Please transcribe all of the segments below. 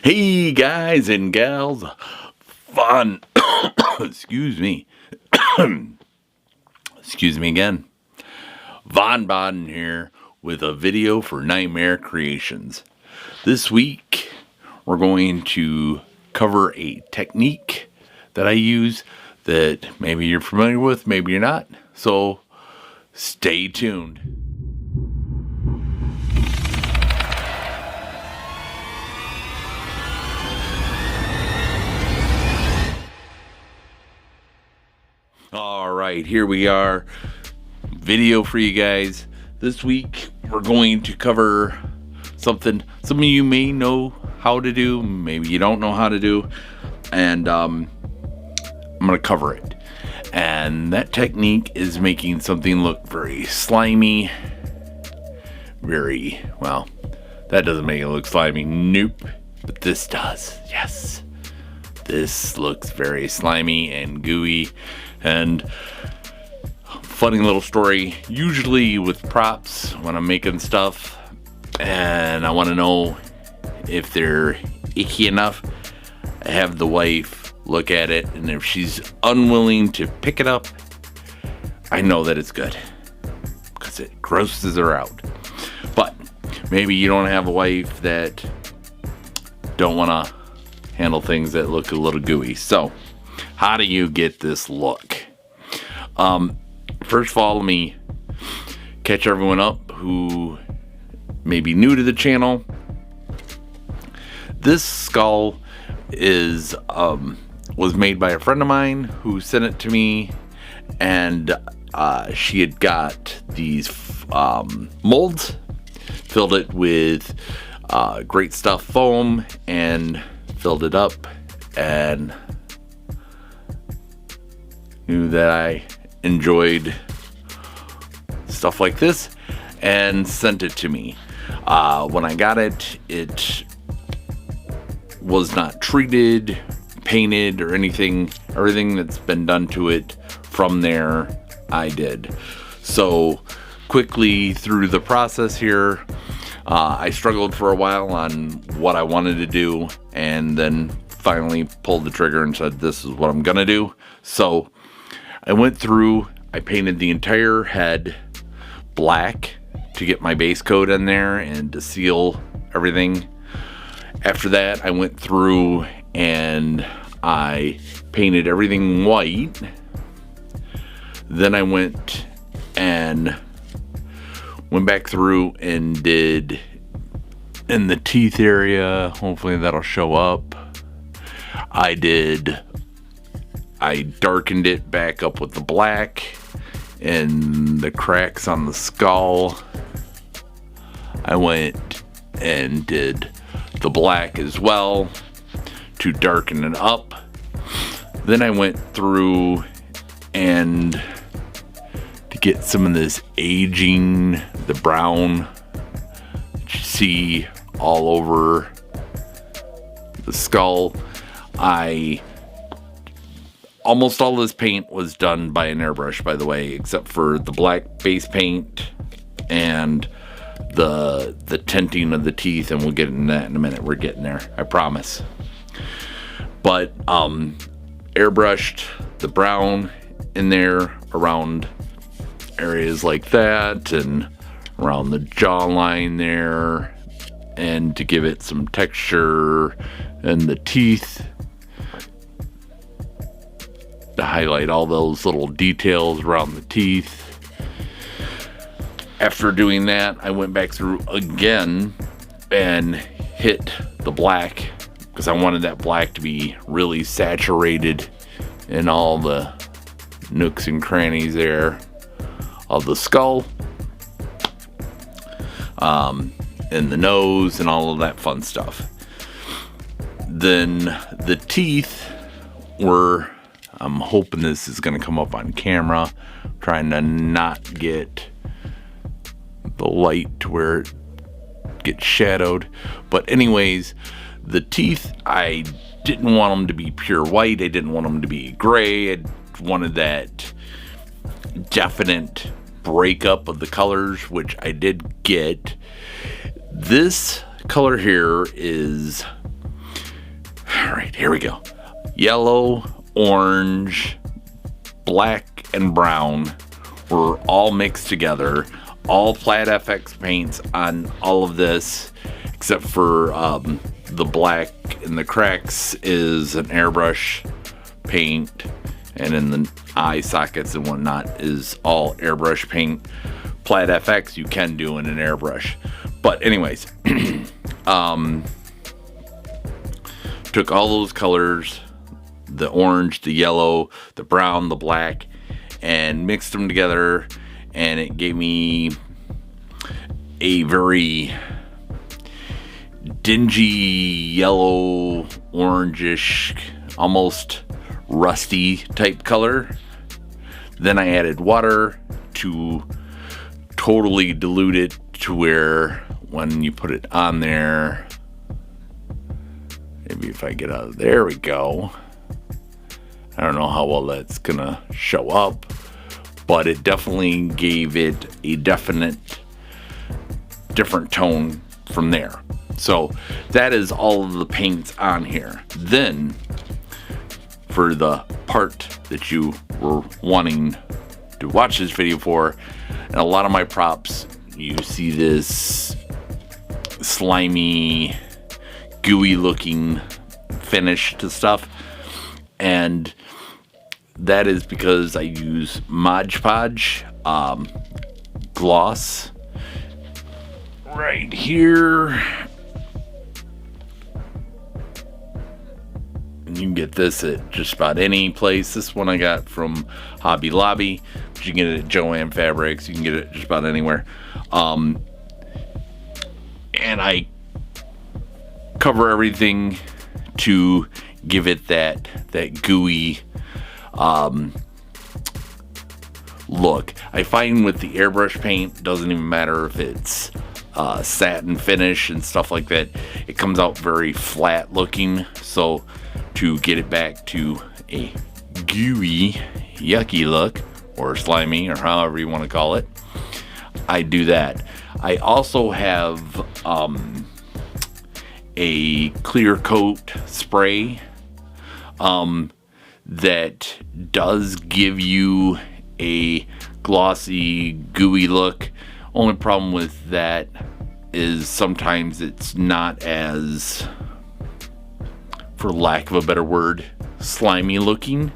Hey guys and gals, Von, excuse me, excuse me again, Von Baden here with a video for Nightmare Creations. This week we're going to cover a technique that I use that maybe you're familiar with, maybe you're not, so stay tuned. Alright, here we are. Video for you guys. This week we're going to cover something some of you may know how to do, maybe you don't know how to do, and I'm going to cover it. And that technique is making something look very slimy. Very, well, that doesn't make it look slimy. Nope. But this does. Yes. This looks very slimy and gooey. And funny little story, usually with props when I'm making stuff and I want to know if they're icky enough, I have the wife look at it, and if she's unwilling to pick it up, I know that it's good because it grosses her out. But maybe you don't have a wife that don't want to handle things that look a little gooey. So how do you get this look? First of all, let me catch everyone up who may be new to the channel. This skull is was made by a friend of mine who sent it to me, and she had got these molds, filled it with great stuff foam, and filled it up, and knew that I enjoyed stuff like this and sent it to me. When I got it, it was not treated, painted, or anything. Everything that's been done to it from there, I did. So quickly through the process here, I struggled for a while on what I wanted to do, and then finally pulled the trigger and said, this is what I'm gonna do. So I went through, I painted the entire head black to get my base coat in there and to seal everything. After that, I went through and I painted everything white. Then I went back through and did in the teeth area, hopefully that'll show up. I darkened it back up with the black and the cracks on the skull. I went and did the black as well to darken it up. Then I went through and to get some of this aging, the brown that you see all over the skull. Almost all this paint was done by an airbrush, by the way, except for the black base paint and the tinting of the teeth, and we'll get into that in a minute. We're getting there, I promise. But airbrushed the brown in there around areas like that and around the jawline there, and to give it some texture, and the teeth to highlight all those little details around the teeth. After doing that, I went back through again and hit the black because I wanted that black to be really saturated in all the nooks and crannies there of the skull, and the nose and all of that fun stuff. Then the teeth were, I'm hoping this is going to come up on camera, trying to not get the light to where it gets shadowed. But anyways, the teeth, I didn't want them to be pure white. I didn't want them to be gray. I wanted that definite breakup of the colors, which I did get. This color here is right, here we go. Yellow, orange, black, and brown were all mixed together. All Plaid FX paints on all of this, except for the black and the cracks is an airbrush paint, and in the eye sockets and whatnot is all airbrush paint. Plaid FX you can do in an airbrush. But anyways, took all those colors, the orange, the yellow, the brown, the black, and mixed them together, and it gave me a very dingy yellow, orangish, almost rusty type color. Then I added water to totally dilute it to where when you put it on there, maybe if I get out of there, we go. I don't know how well that's gonna show up, but it definitely gave it a definite different tone from there. So that is all of the paints on here. Then for the part that you were wanting to watch this video for, and a lot of my props, you see this slimy, gooey looking finish to stuff, and that is because I use Mod Podge gloss right here. And you can get this at just about any place. This one I got from Hobby Lobby, but you can get it at Joann Fabrics. You can get it just about anywhere. And I cover everything to give it that gooey look. I find with the airbrush paint, doesn't even matter if it's satin finish and stuff like that, it comes out very flat looking. So to get it back to a gooey, yucky look, or slimy, or however you want to call it, I do that. I also have a clear coat spray that does give you a glossy, gooey look. Only problem with that is sometimes it's not as, for lack of a better word, slimy looking.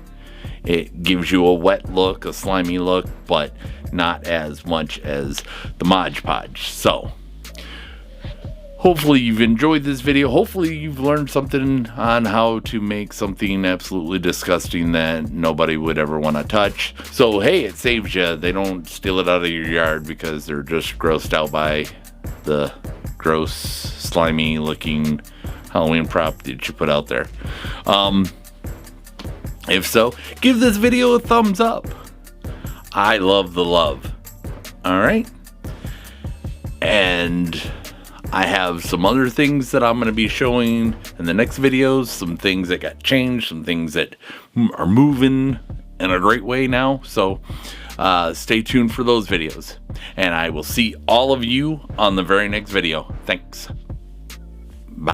It gives you a wet look, a slimy look, but not as much as the Mod Podge. So hopefully you've enjoyed this video. Hopefully you've learned something on how to make something absolutely disgusting that nobody would ever want to touch. So hey, it saves you. They don't steal it out of your yard because they're just grossed out by the gross, slimy looking Halloween prop that you put out there. If so, give this video a thumbs up. I love the love. Alright? And I have some other things that I'm going to be showing in the next videos. Some things that got changed. Some things that are moving in a great way now. So stay tuned for those videos. And I will see all of you on the very next video. Thanks.